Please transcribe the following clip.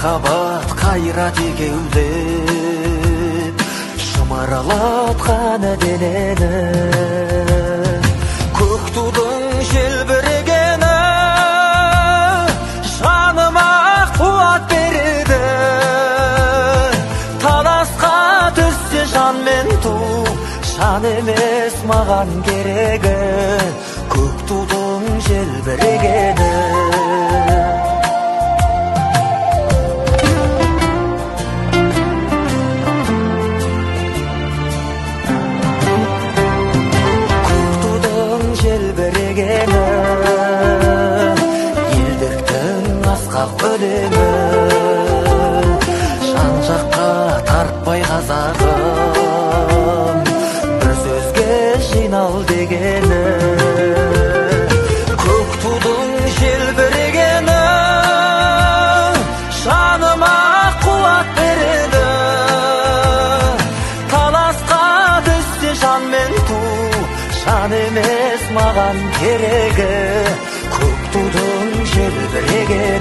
махаббат кайра тигеулеп шымаралатқан денені көк тудың желбірегені жаныма қуат береді. Таласқа түссе жан мен ту, жан емес маған керегі көк тудың желбірегені. Елдіктің асқақ өлеңі жан жаққа тартпай қазағым бір сөзге жинал дегені көк тудың желбірегені жаныма қуат береді. Таласқа түссе жан мен ту, жан емес маған керегі көк тудың желбірегені.